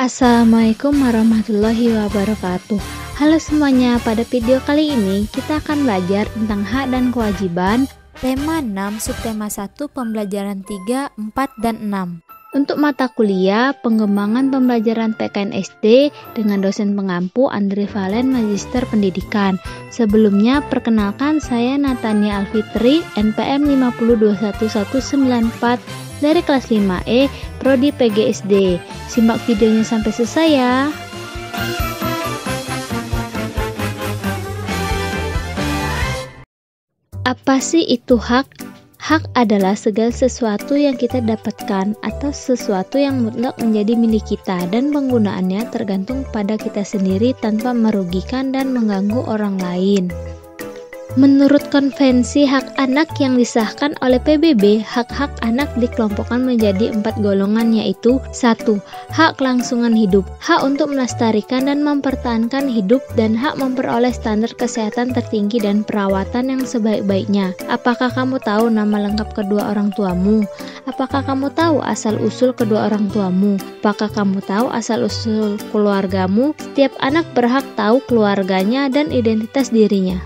Assalamualaikum warahmatullahi wabarakatuh. Halo semuanya, pada video kali ini kita akan belajar tentang hak dan kewajiban. Tema 6, subtema 1, pembelajaran 3, 4, dan 6. Untuk mata kuliah, pengembangan pembelajaran PKN SD dengan dosen pengampu Andri Valen, Magister Pendidikan. Sebelumnya, perkenalkan saya Natania Alfitri, NPM 5021194 dari kelas 5E, Prodi PGSD. Simak videonya sampai selesai ya. Apa sih itu hak? Hak adalah segala sesuatu yang kita dapatkan atau sesuatu yang mutlak menjadi milik kita dan penggunaannya tergantung pada kita sendiri tanpa merugikan dan mengganggu orang lain. Menurut Konvensi Hak Anak yang disahkan oleh PBB, hak-hak anak dikelompokkan menjadi 4 golongan, yaitu 1. Hak kelangsungan hidup, hak untuk melestarikan dan mempertahankan hidup dan hak memperoleh standar kesehatan tertinggi dan perawatan yang sebaik-baiknya. Apakah kamu tahu nama lengkap kedua orang tuamu? Apakah kamu tahu asal-usul kedua orang tuamu? Apakah kamu tahu asal-usul keluargamu? Setiap anak berhak tahu keluarganya dan identitas dirinya.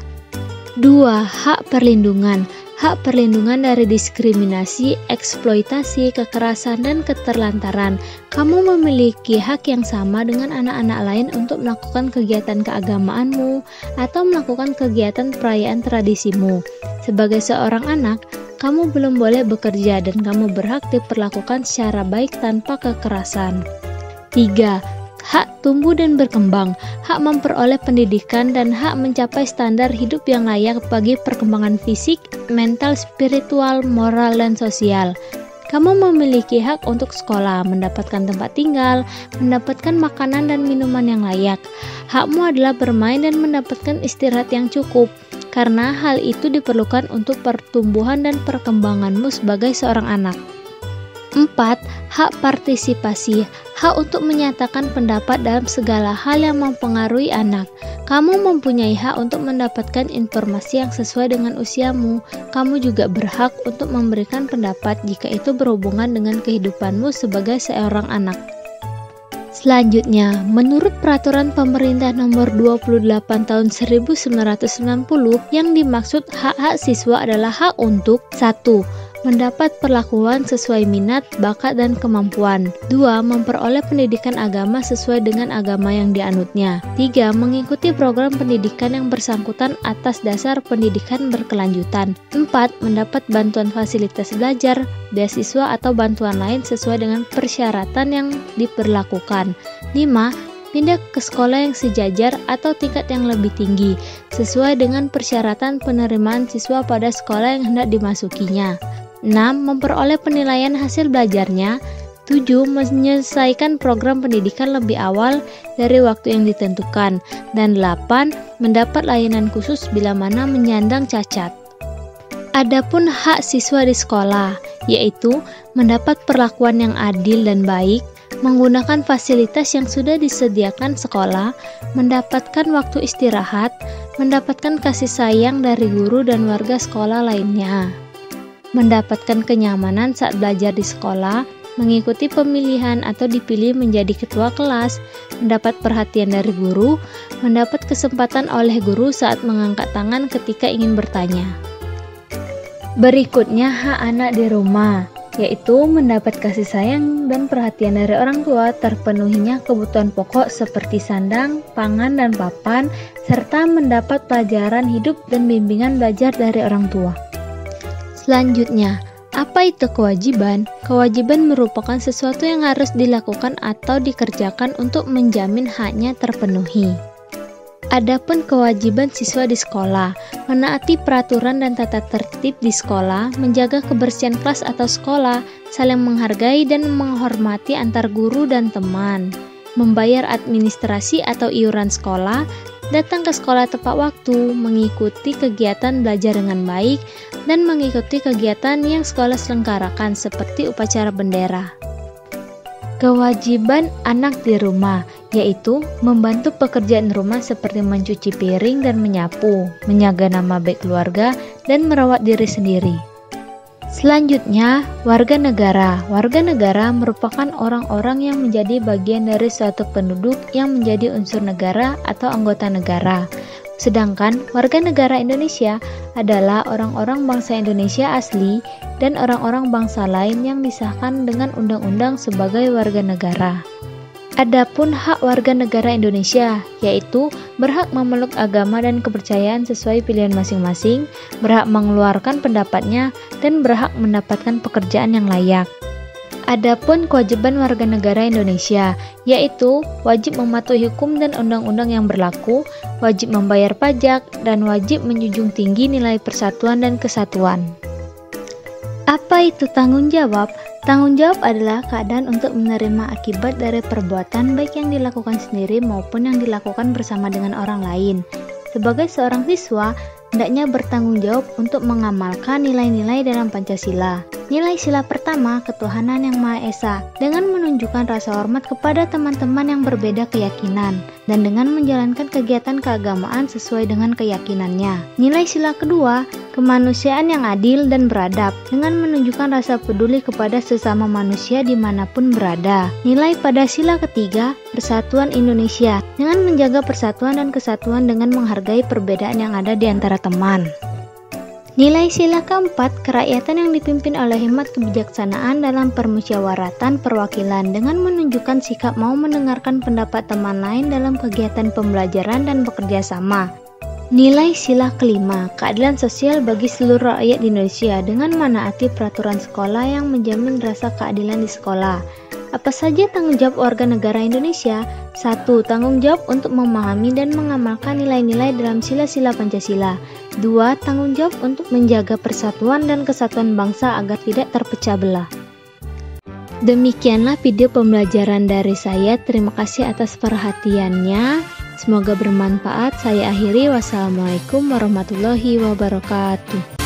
2. Hak perlindungan. Hak perlindungan dari diskriminasi, eksploitasi, kekerasan, dan keterlantaran. Kamu memiliki hak yang sama dengan anak-anak lain untuk melakukan kegiatan keagamaanmu atau melakukan kegiatan perayaan tradisimu. Sebagai seorang anak, kamu belum boleh bekerja dan kamu berhak diperlakukan secara baik tanpa kekerasan. 3. Hak tumbuh dan berkembang, hak memperoleh pendidikan dan hak mencapai standar hidup yang layak bagi perkembangan fisik, mental, spiritual, moral, dan sosial. Kamu memiliki hak untuk sekolah, mendapatkan tempat tinggal, mendapatkan makanan dan minuman yang layak. Hakmu adalah bermain dan mendapatkan istirahat yang cukup, karena hal itu diperlukan untuk pertumbuhan dan perkembanganmu sebagai seorang anak. 4. Hak partisipasi, hak untuk menyatakan pendapat dalam segala hal yang mempengaruhi anak. Kamu mempunyai hak untuk mendapatkan informasi yang sesuai dengan usiamu. Kamu juga berhak untuk memberikan pendapat jika itu berhubungan dengan kehidupanmu sebagai seorang anak. Selanjutnya, menurut Peraturan Pemerintah Nomor 28 Tahun 1990, yang dimaksud hak-hak siswa adalah hak untuk 1. Mendapat perlakuan sesuai minat, bakat, dan kemampuan. 2. Memperoleh pendidikan agama sesuai dengan agama yang dianutnya. 3. Mengikuti program pendidikan yang bersangkutan atas dasar pendidikan berkelanjutan. 4. Mendapat bantuan fasilitas belajar, beasiswa, atau bantuan lain sesuai dengan persyaratan yang diberlakukan. 5. Pindah ke sekolah yang sejajar atau tingkat yang lebih tinggi, sesuai dengan persyaratan penerimaan siswa pada sekolah yang hendak dimasukinya. 6. Memperoleh penilaian hasil belajarnya. 7. Menyelesaikan program pendidikan lebih awal dari waktu yang ditentukan. Dan 8. Mendapat layanan khusus bila mana menyandang cacat. Adapun hak siswa di sekolah, yaitu mendapat perlakuan yang adil dan baik, menggunakan fasilitas yang sudah disediakan sekolah, mendapatkan waktu istirahat, mendapatkan kasih sayang dari guru dan warga sekolah lainnya, mendapatkan kenyamanan saat belajar di sekolah, mengikuti pemilihan atau dipilih menjadi ketua kelas, mendapat perhatian dari guru, mendapat kesempatan oleh guru saat mengangkat tangan ketika ingin bertanya. Berikutnya hak anak di rumah, yaitu mendapat kasih sayang dan perhatian dari orang tua, terpenuhinya kebutuhan pokok seperti sandang, pangan, dan papan, serta mendapat pelajaran hidup dan bimbingan belajar dari orang tua. Selanjutnya, apa itu kewajiban? Kewajiban merupakan sesuatu yang harus dilakukan atau dikerjakan untuk menjamin haknya terpenuhi. Adapun kewajiban siswa di sekolah, menaati peraturan dan tata tertib di sekolah, menjaga kebersihan kelas atau sekolah, saling menghargai dan menghormati antar guru dan teman, membayar administrasi atau iuran sekolah, datang ke sekolah tepat waktu, mengikuti kegiatan belajar dengan baik, dan mengikuti kegiatan yang sekolah selenggarakan seperti upacara bendera. Kewajiban anak di rumah, yaitu membantu pekerjaan rumah seperti mencuci piring dan menyapu, menjaga nama baik keluarga, dan merawat diri sendiri. Selanjutnya, warga negara. Warga negara merupakan orang-orang yang menjadi bagian dari suatu penduduk yang menjadi unsur negara atau anggota negara. Sedangkan warga negara Indonesia adalah orang-orang bangsa Indonesia asli dan orang-orang bangsa lain yang disahkan dengan undang-undang sebagai warga negara. Adapun hak warga negara Indonesia, yaitu berhak memeluk agama dan kepercayaan sesuai pilihan masing-masing, berhak mengeluarkan pendapatnya, dan berhak mendapatkan pekerjaan yang layak. Adapun kewajiban warga negara Indonesia, yaitu wajib mematuhi hukum dan undang-undang yang berlaku, wajib membayar pajak, dan wajib menjunjung tinggi nilai persatuan dan kesatuan. Apa itu tanggung jawab? Tanggung jawab adalah keadaan untuk menerima akibat dari perbuatan baik yang dilakukan sendiri maupun yang dilakukan bersama dengan orang lain. Sebagai seorang siswa, hendaknya bertanggung jawab untuk mengamalkan nilai-nilai dalam Pancasila. Nilai sila pertama, ketuhanan yang Maha Esa, dengan menunjukkan rasa hormat kepada teman-teman yang berbeda keyakinan, dan dengan menjalankan kegiatan keagamaan sesuai dengan keyakinannya. Nilai sila kedua, kemanusiaan yang adil dan beradab, dengan menunjukkan rasa peduli kepada sesama manusia dimanapun berada. Nilai pada sila ketiga, persatuan Indonesia, dengan menjaga persatuan dan kesatuan dengan menghargai perbedaan yang ada di antara teman. Nilai sila keempat, kerakyatan yang dipimpin oleh hikmat kebijaksanaan dalam permusyawaratan perwakilan dengan menunjukkan sikap mau mendengarkan pendapat teman lain dalam kegiatan pembelajaran dan bekerja sama. Nilai sila kelima, keadilan sosial bagi seluruh rakyat Indonesia dengan menaati peraturan sekolah yang menjamin rasa keadilan di sekolah. Apa saja tanggung jawab warga negara Indonesia? 1. Tanggung jawab untuk memahami dan mengamalkan nilai-nilai dalam sila-sila Pancasila. 2. Tanggung jawab untuk menjaga persatuan dan kesatuan bangsa agar tidak terpecah belah. Demikianlah video pembelajaran dari saya. Terima kasih atas perhatiannya. Semoga bermanfaat. Saya akhiri. Wassalamualaikum warahmatullahi wabarakatuh.